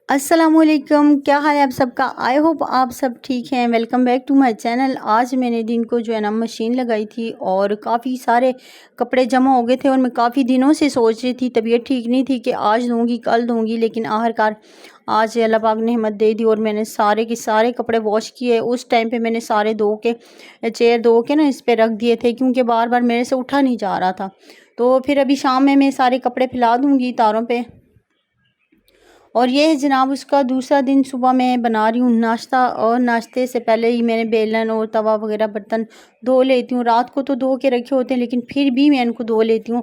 अस्सलामुअलैकुम, क्या हाल है आप सबका। आई होप आप सब ठीक हैं। Welcome back to my channel. आज मैंने दिन को जो है ना मशीन लगाई थी और काफ़ी सारे कपड़े जमा हो गए थे और मैं काफ़ी दिनों से सोच रही थी, तबीयत ठीक नहीं थी कि आज दूंगी कल दूंगी, लेकिन आखिरकार आज अल्लाह पाक ने हिम्मत दे दी और मैंने सारे के सारे कपड़े वॉश किए। उस टाइम पे मैंने सारे धो के चेयर धो के ना इस पर रख दिए थे, क्योंकि बार बार मेरे से उठा नहीं जा रहा था। तो फिर अभी शाम में मैं सारे कपड़े फैला दूंगी तारों पे। और ये है जनाब उसका दूसरा दिन। सुबह मैं बना रही हूँ नाश्ता और नाश्ते से पहले ही मैंने बेलन और तवा वगैरह बर्तन धो लेती हूँ। रात को तो धो के रखे होते हैं, लेकिन फिर भी मैं इनको धो लेती हूँ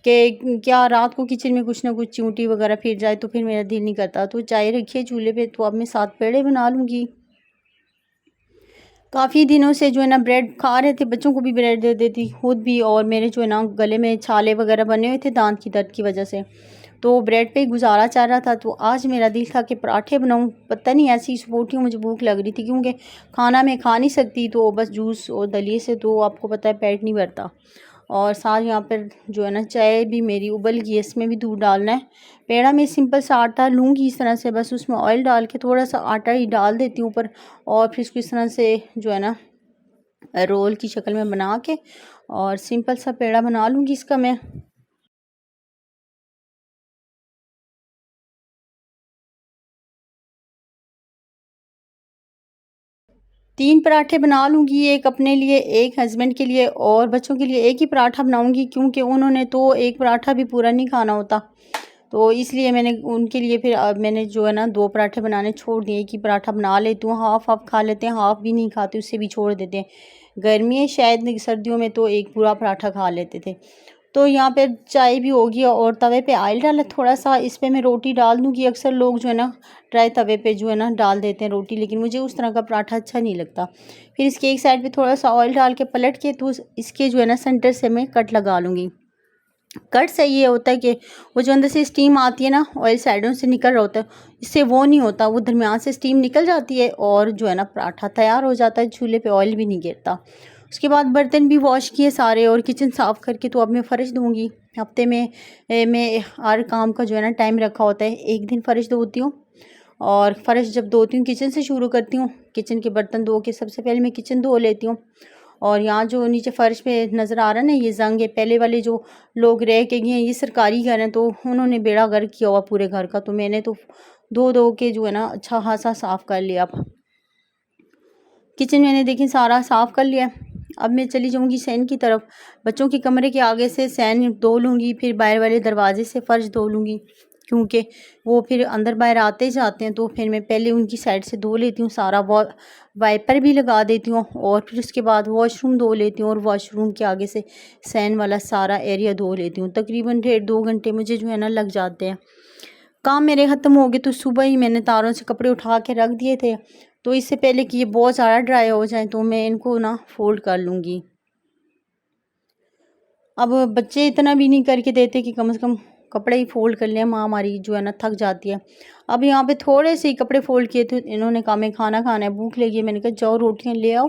कि क्या रात को किचन में कुछ ना कुछ चिमटी वगैरह फिर जाए तो फिर मेरा दिल नहीं करता। तो चाय रखिए चूल्हे पे, तो अब मैं 7 पेड़े बना लूँगी। काफ़ी दिनों से जो है ना ब्रेड खा रहे थे, बच्चों को भी ब्रेड दे देती खुद भी, और मेरे जो है ना गले में छाले वगैरह बने हुए थे दांत की दर्द की वजह से, तो ब्रेड पे ही गुजारा चल रहा था। तो आज मेरा दिल था कि पराठे बनाऊं। पता नहीं ऐसी सपोर्टी मुझे भूख लग रही थी, क्योंकि खाना मैं खा नहीं सकती, तो बस जूस और दलिए से तो आपको पता है पेट नहीं भरता। और साथ यहाँ पर जो है ना चाय भी मेरी उबल गई है, इसमें भी दूध डालना है। पेड़ा में सिंपल सा आटा लूँगी इस तरह से, बस उसमें ऑयल डाल के थोड़ा सा आटा ही डाल देती हूँ ऊपर, और फिर इसको इस तरह से जो है ना रोल की शक्ल में बना के और सिंपल सा पेड़ा बना लूँगी इसका मैं। 3 पराठे बना लूँगी, एक अपने लिए, एक हस्बैंड के लिए, और बच्चों के लिए एक ही पराठा बनाऊँगी, क्योंकि उन्होंने तो एक पराठा भी पूरा नहीं खाना होता। तो इसलिए मैंने उनके लिए फिर मैंने जो है ना 2 पराठे बनाने छोड़ दिए। एक ही पराठा बना लेती हूँ, हाफ़ खा लेते हैं, हाफ़ भी नहीं खाते, उससे भी छोड़ देते हैं। गर्मी है शायद, सर्दियों में तो एक पूरा पराठा खा लेते थे। तो यहाँ पे चाय भी होगी और तवे पे ऑयल डाला थोड़ा सा, इस पे मैं रोटी डाल दूँगी। अक्सर लोग जो है ना ड्राई तवे पे जो है ना डाल देते हैं रोटी, लेकिन मुझे उस तरह का पराठा अच्छा नहीं लगता। फिर इसके एक साइड पे थोड़ा सा ऑयल डाल के पलट के, तो इसके जो है ना सेंटर से मैं कट लगा लूँगी। कट से ये होता है कि वो जो अंदर से स्टीम आती है ना, ऑयल साइडों से निकल रहा होता है, इससे वो नहीं होता, वो दरमियान से स्टीम निकल जाती है और जो है ना पराठा तैयार हो जाता है, चूल्हे पे ऑयल भी नहीं गिरता। उसके बाद बर्तन भी वॉश किए सारे और किचन साफ़ करके, तो अब मैं फ़र्श दूँगी। हफ्ते में मैं हर काम का जो है ना टाइम रखा होता है। एक दिन फ़र्श धोती हूँ, और फ़र्श जब धोती हूँ किचन से शुरू करती हूँ। किचन के बर्तन धो के सबसे पहले मैं किचन धो लेती हूँ। और यहाँ जो नीचे फ़र्श पे नज़र आ रहा है ना, ये ज़ंग है। पहले वाले जो लोग रह के गए हैं, ये सरकारी घर हैं, तो उन्होंने बेड़ा गर्क किया हुआ पूरे घर का, तो मैंने तो धो धो के जो है ना अच्छा खासा साफ़ कर लिया। अब किचन मैंने देखिए सारा साफ़ कर लिया। अब मैं चली जाऊँगी सैन की तरफ। बच्चों के कमरे के आगे से सैन धो लूँगी, फिर बाहर वाले दरवाजे से फ़र्श धो लूँगी, क्योंकि वो फिर अंदर बाहर आते जाते हैं, तो फिर मैं पहले उनकी साइड से धो लेती हूँ सारा। वाइपर भी लगा देती हूँ, और फिर उसके बाद वॉशरूम धो लेती हूँ, और वॉशरूम के आगे से सैन वाला सारा एरिया धो लेती हूँ। तकरीबन 1.5-2 घंटे मुझे जो है ना लग जाते हैं। काम मेरे ख़त्म हो गए तो सुबह ही मैंने तारों से कपड़े उठा के रख दिए थे, तो इससे पहले कि ये बहुत ज़्यादा ड्राई हो जाए तो मैं इनको ना फ़ोल्ड कर लूँगी। अब बच्चे इतना भी नहीं करके देते कि कम से कम कपड़े ही फ़ोल्ड कर लें, माँ हमारी जो है ना थक जाती है। अब यहाँ पे थोड़े से ही कपड़े फ़ोल्ड किए थे, इन्होंने कहा मैं खाना खाना है, भूख लगी है। मैंने कहा जाओ रोटियाँ ले आओ,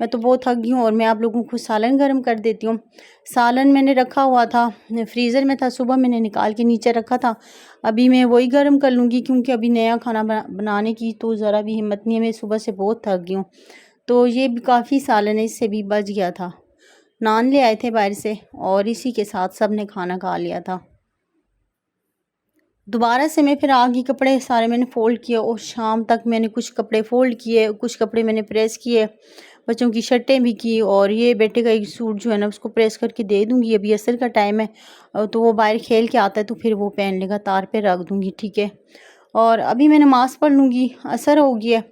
मैं तो बहुत थक गई हूँ, और मैं आप लोगों को सालन गर्म कर देती हूँ। सालन मैंने रखा हुआ था, फ्रीज़र में था, सुबह मैंने निकाल के नीचे रखा था। अभी मैं वही गर्म कर लूँगी, क्योंकि अभी नया खाना बनाने की तो ज़रा भी हिम्मत नहीं है, मैं सुबह से बहुत थक गई हूँ। तो ये भी काफ़ी सालन है, इससे भी बच गया था। नान ले आए थे बाहर से, और इसी के साथ सब ने खाना खा लिया था। दोबारा से मैं फिर आ गई, कपड़े सारे मैंने फ़ोल्ड किए, और शाम तक मैंने कुछ कपड़े फ़ोल्ड किए, कुछ कपड़े मैंने प्रेस किए, बच्चों की शर्टें भी की, और ये बेटे का एक सूट जो है ना उसको प्रेस करके दे दूँगी। अभी असर का टाइम है, तो वो बाहर खेल के आता है, तो फिर वो पहन लेगा, तार पे रख दूँगी, ठीक है। और अभी मैं नमाज़ पढ़ लूँगी, असर हो गई है।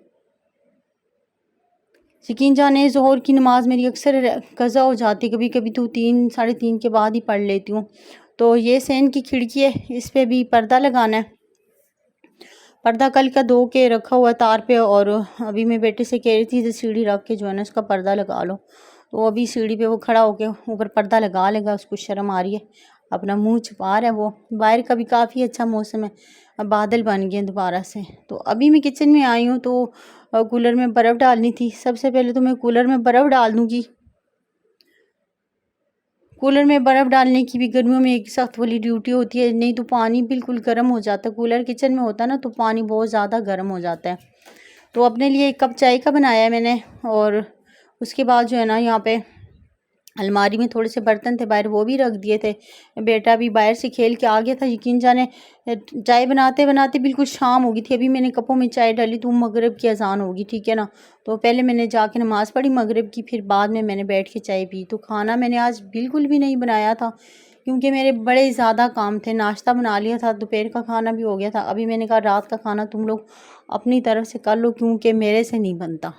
यकीन जाने ज़ोहर की नमाज़ मेरी अक्सर कज़ा हो जाती है, कभी-कभी तो 3 साढ़े 3 के बाद ही पढ़ लेती हूँ। तो ये सैन की खिड़की है, इस पे भी पर्दा लगाना है। पर्दा कल का धो के रखा हुआ है तार पे, और अभी मैं बेटे से कह रही थी सीढ़ी रख के जो है ना उसका पर्दा लगा लो। तो अभी सीढ़ी पे वो खड़ा होके ऊपर पर्दा लगा लेगा, उसको शर्म आ रही है, अपना मुँह छुपा रहा है वो। बाहर का भी काफ़ी अच्छा मौसम है, अब बादल बन गए हैं दोबारा से। तो अभी मैं किचन में आई हूँ, तो कूलर में बर्फ़ डालनी थी। सबसे पहले तो मैं कूलर में बर्फ़ डाल दूँगी। कूलर में बर्फ़ डालने की भी गर्मियों में एक सख्त वाली ड्यूटी होती है, नहीं तो पानी बिल्कुल गर्म हो जाता है। कूलर किचन में होता है ना तो पानी बहुत ज़्यादा गर्म हो जाता है। तो अपने लिए 1 कप चाय का बनाया है मैंने, और उसके बाद जो है ना यहाँ पे अलमारी में थोड़े से बर्तन थे बाहर, वो भी रख दिए थे। बेटा भी बाहर से खेल के आ गया था, यकीन जाने चाय बनाते बनाते बिल्कुल शाम हो गई थी। अभी मैंने कपों में चाय डाली तो मगरिब की अजान होगी, ठीक है ना। तो पहले मैंने जाके नमाज़ पढ़ी मगरिब की, फिर बाद में मैंने बैठ के चाय पी। तो खाना मैंने आज बिल्कुल भी नहीं बनाया था क्योंकि मेरे बड़े ज़्यादा काम थे। नाश्ता बना लिया था, दोपहर का खाना भी हो गया था। अभी मैंने कहा रात का खाना तुम लोग अपनी तरफ से कर लो क्योंकि मेरे से नहीं बनता।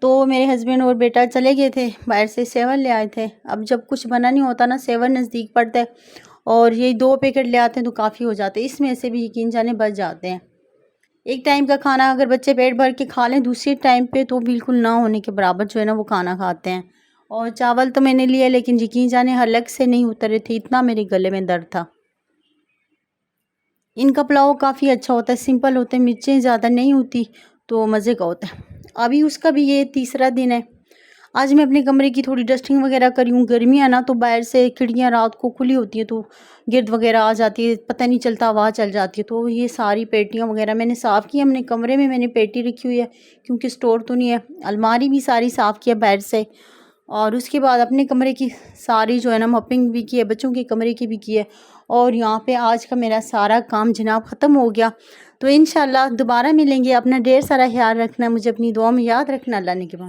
तो मेरे हस्बैंड और बेटा चले गए थे, बाहर से सेवन ले आए थे। अब जब कुछ बना नहीं होता ना, सेवन नज़दीक पड़ता है और यही 2 पैकेट ले आते हैं तो काफ़ी हो जाते हैं। इसमें से भी यकीन जाने बच जाते हैं। एक टाइम का खाना अगर बच्चे पेट भर के खा लें, दूसरे टाइम पे तो बिल्कुल ना होने के बराबर जो है ना वो खाना खाते हैं। और चावल तो मैंने लिए लेकिन यकीन जाने हलक से नहीं उतर रहे थे, इतना मेरे गले में दर्द था। इनका पुलाव काफ़ी अच्छा होता है, सिंपल होते हैं, मिर्चें ज़्यादा नहीं होती तो मज़े का होता है। अभी उसका भी ये तीसरा दिन है। आज मैं अपने कमरे की थोड़ी डस्टिंग वगैरह करी हूँ। गर्मी है ना तो बाहर से खिड़कियाँ रात को खुली होती हैं तो गिर्द वगैरह आ जाती है, पता नहीं चलता हवा चल जाती है। तो ये सारी पेटियाँ वगैरह मैंने साफ़ की। अपने कमरे में मैंने पेटी रखी हुई है क्योंकि स्टोर तो नहीं है। अलमारी भी सारी साफ़ किया बाहर से, और उसके बाद अपने कमरे की सारी जो है ना मॉपिंग भी की है, बच्चों के कमरे की भी की है। और यहाँ पे आज का मेरा सारा काम जनाब ख़त्म हो गया। तो इंशाल्लाह दोबारा मिलेंगे। अपना ढेर सारा ख्याल रखना, मुझे अपनी दुआ में याद रखना। अल्लाह ने के बाद।